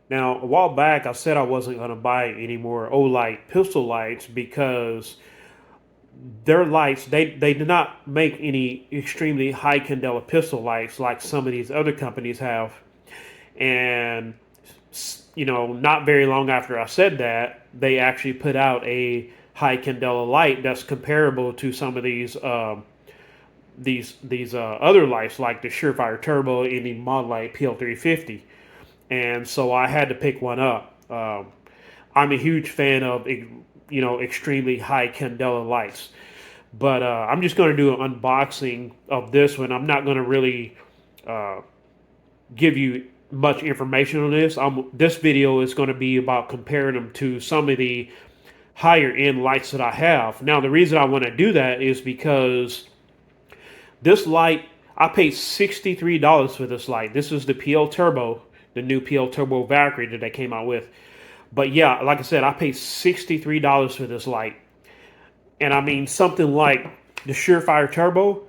Now, a while back, I said I wasn't going to buy any more Olight pistol lights because their lights, they did not make any extremely high candela pistol lights like some of these other companies have. And, not very long after I said that, they actually put out a high candela light that's comparable to some of these other lights like the Surefire Turbo and the Modlight PL350. And so I had to pick one up. I'm a huge fan of extremely high candela lights, but I'm just going to do an unboxing of this one. I'm not going to really uh, give you much information on this. This video is going to be about comparing them to some of the higher end lights that I have. Now, the reason I want to do that is because this light, I paid $63 for this light. This is the PL Turbo, the new PL Turbo Valkyrie that they came out with. But yeah, like I said, I paid $63 for this light. And I mean, something like the Surefire Turbo,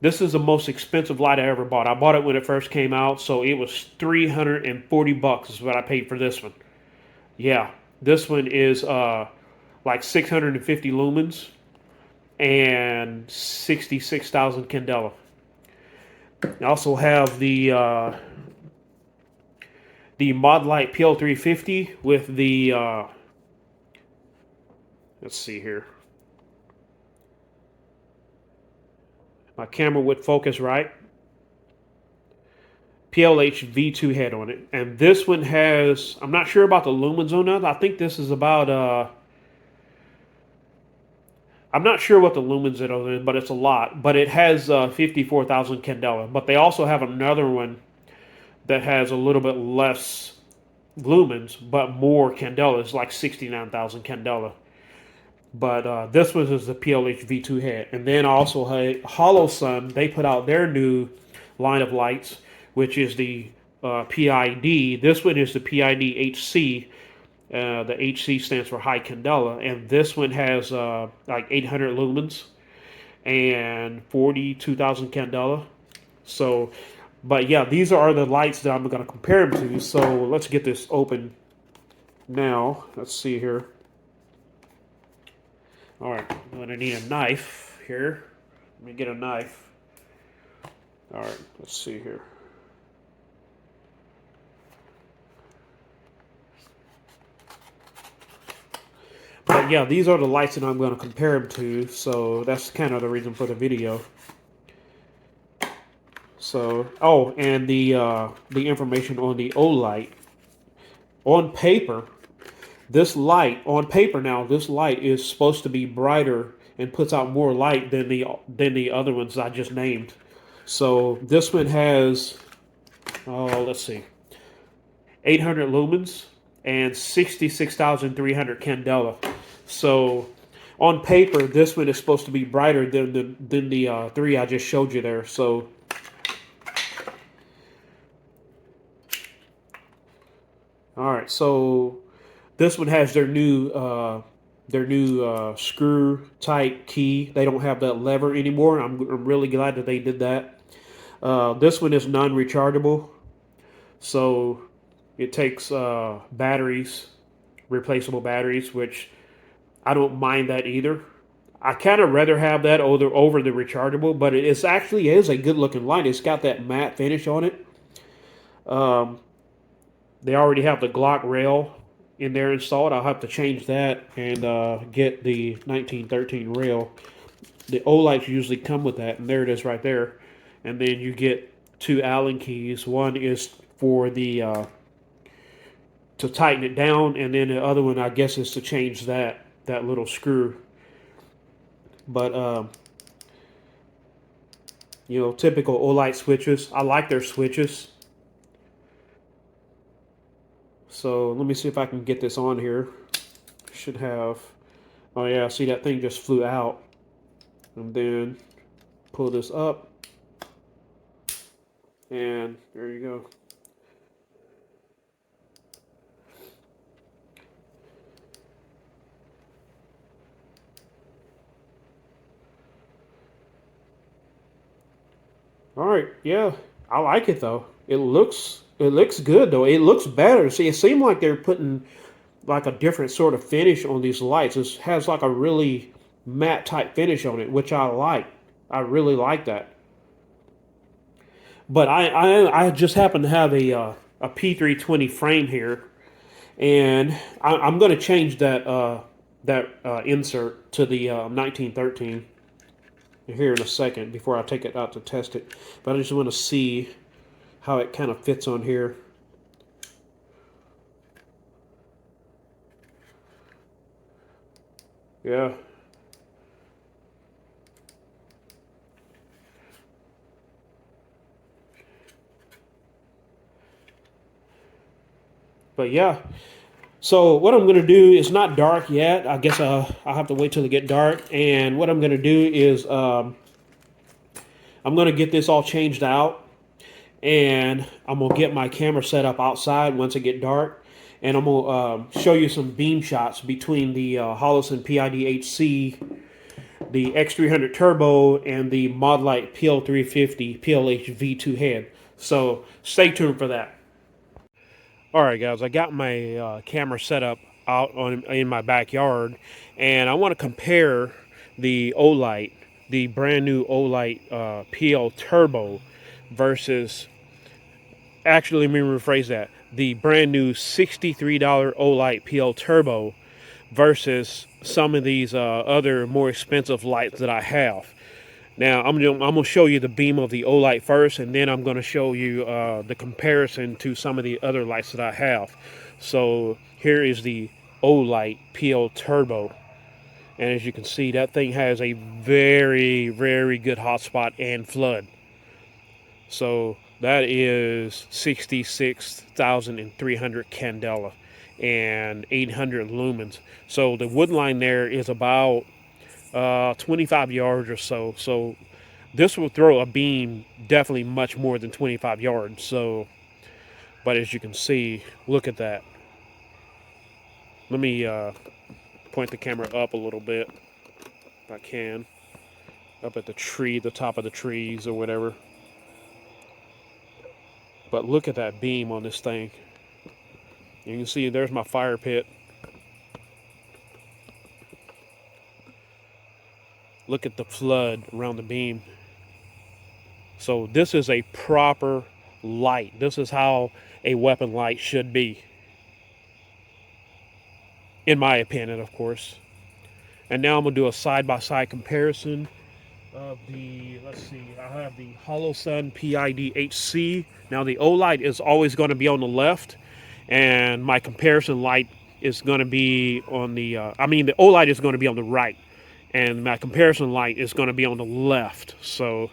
this is the most expensive light I ever bought. I bought it when it first came out, so it was $340 is what I paid for this one. Yeah, this one is like 650 lumens and 66,000 candela. I also have the Modlight PL350 with the let's see here. My camera would focus right. PLH V2 head on it, and this one has, I'm not sure about the lumens on that. I think this is about I'm not sure what the lumens it is, but it's a lot. But it has 54,000 candela. But they also have another one that has a little bit less lumens, but more candela. It's like 69,000 candela. But this one is the PLH V2 head. And then also Hollow Sun, they put out their new line of lights, which is the PID. This one is the PID HC. The HC stands for high candela. And this one has like 800 lumens and 42,000 candela. So, but yeah, these are the lights that I'm going to compare them to. So let's get this open now. Let's see here. All right, I'm going to need a knife here. Let me get a knife. All right, let's see here. But yeah, these are the lights that I'm going to compare them to, so that's kind of the reason for the video. So, oh, and the information on the Olight. On paper, this light, on paper now, this light is supposed to be brighter and puts out more light than the other ones I just named. So this one has, oh, let's see, 800 lumens and 66,300 candela. So on paper, this one is supposed to be brighter than the three I just showed you there. So all right, so this one has their new screw tight key. They don't have that lever anymore. I'm really glad that they did that. This one is non-rechargeable, so it takes batteries, replaceable batteries, which I don't mind that either. I kind of rather have that over the rechargeable, but it actually is a good looking light. It's got that matte finish on it. Um, they already have the Glock rail in there installed. I'll have to change that and get the 1913 rail. The Olights usually come with that, and there it is right there. And then you get two Allen keys. One is for the to tighten it down, and then the other one, I guess, is to change that little screw. But typical Olight switches. I like their switches. So let me see if I can get this on here. Should have. Oh yeah, see that thing just flew out. And then pull this up. And there you go. All right, yeah, I like it though. It looks It looks good though. It looks better. See, it seemed like they're putting like a different sort of finish on these lights. It has like a really matte type finish on it, which I like. I really like that. But I just happen to have a P320 frame here, and I'm going to change that insert to the 1913 here in a second before I take it out to test it. But I just want to see how it kind of fits on here. Yeah. But yeah. So what I'm going to do is not dark yet. I guess I'll have to wait till it get dark. And what I'm going to do is I'm going to get this all changed out. And I'm going to get my camera set up outside once it get dark. And I'm going to show you some beam shots between the Holosun PID-HC, the X300 Turbo, and the Olight PL350 PLH V2 head. So stay tuned for that. All right, guys, I got my camera set up out in my backyard, and I want to compare the Olight, the brand new Olight PL Turbo, versus, actually, let me rephrase that, the brand new $63 Olight PL Turbo versus some of these other more expensive lights that I have. Now, I'm going to show you the beam of the Olight first, and then I'm going to show you the comparison to some of the other lights that I have. So here is the Olight PL Turbo. And as you can see, that thing has a very, very good hotspot and flood. So that is 66,300 candela and 800 lumens. So the wood line there is about 25 yards or so. So this will throw a beam definitely much more than 25 yards. So, but as you can see, look at that. Let me point the camera up a little bit, if I can, up at the tree, the top of the trees or whatever. But look at that beam on this thing. You can see there's my fire pit. Look at the flood around the beam. So this is a proper light. This is how a weapon light should be, in my opinion, of course. And now I'm going to do a side-by-side comparison of the, let's see, I have the Holosun PID-HC. Now the Olight is always going to be on the left, and my comparison light is going to be on the, the Olight is going to be on the right, and my comparison light is going to be on the left. So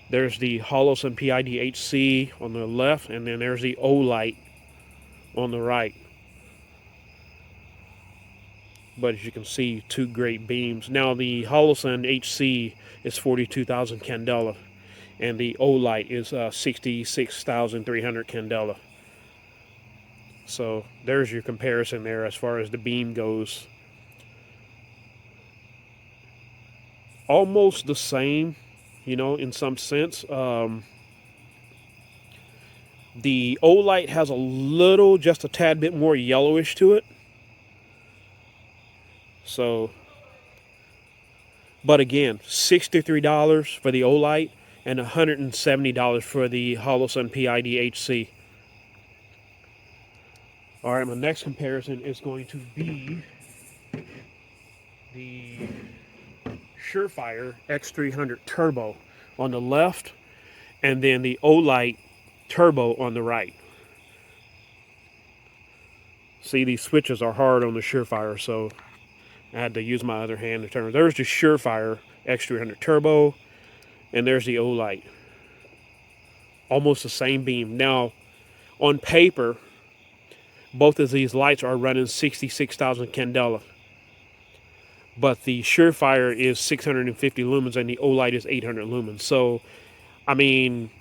there's the Holosun PID-HC on the left, and then there's the Olight on the right. But as you can see, two great beams. Now the Holosun HC is 42,000 candela, and the Olight is 66,300 candela. So there's your comparison there as far as the beam goes. Almost the same, you know, in some sense. The Olight has a little, just a tad bit more yellowish to it. So, but again, $63 for the Olight and $170 for the Holosun PID-HC. All right, my next comparison is going to be the Surefire X300 Turbo on the left, and then the Olight Turbo on the right. See, these switches are hard on the Surefire, so I had to use my other hand to turn. There's the Surefire X300 Turbo, and there's the Olight. Almost the same beam. Now, on paper, both of these lights are running 66,000 candela. But the Surefire is 650 lumens and the Olight is 800 lumens. So, I mean,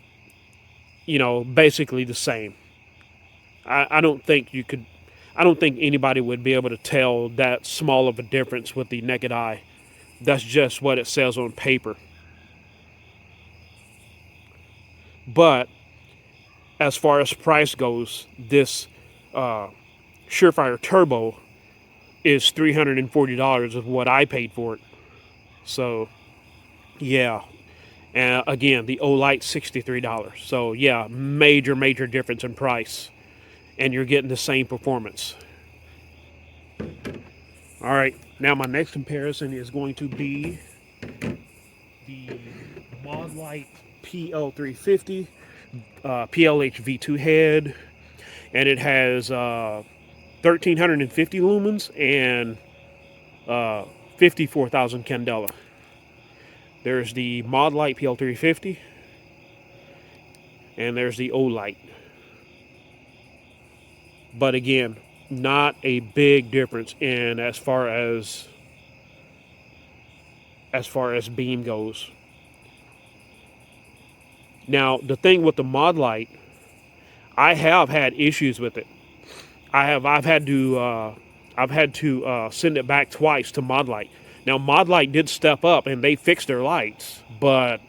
you know, basically the same. I don't think you could, I don't think anybody would be able to tell that small of a difference with the naked eye. That's just what it says on paper. But as far as price goes, this Surefire Turbo is $340 of what I paid for it. So, yeah. And again, the Olight $63. So, yeah, major difference in price. And you're getting the same performance. All right, now my next comparison is going to be the Olight PL350 PLH V2 head, and it has 1350 lumens and 54,000 candela. There's the Olight PL350, and there's the Olight. But again, not a big difference in as far as beam goes. Now, the thing with the Olight, I have had issues with it. I've had to send it back twice to Olight. Now, Olight did step up and they fixed their lights, but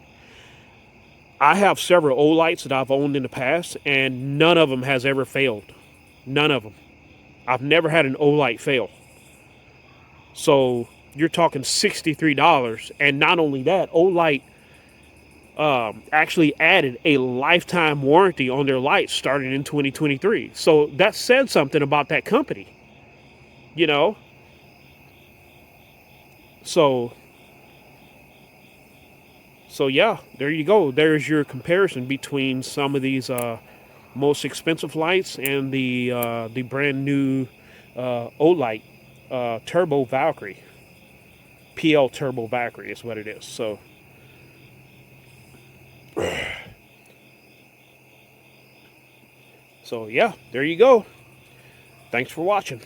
I have several Olights that I've owned in the past, and none of them has ever failed. None of them. I've never had an Olight fail. So you're talking $63, and not only that, Olight actually added a lifetime warranty on their lights starting in 2023. So that said something about that company, you know. So yeah, there you go. There's your comparison between some of these most expensive lights and the brand new Olight Turbo Valkyrie. PL Turbo Valkyrie is what it is. So yeah, there you go. Thanks for watching.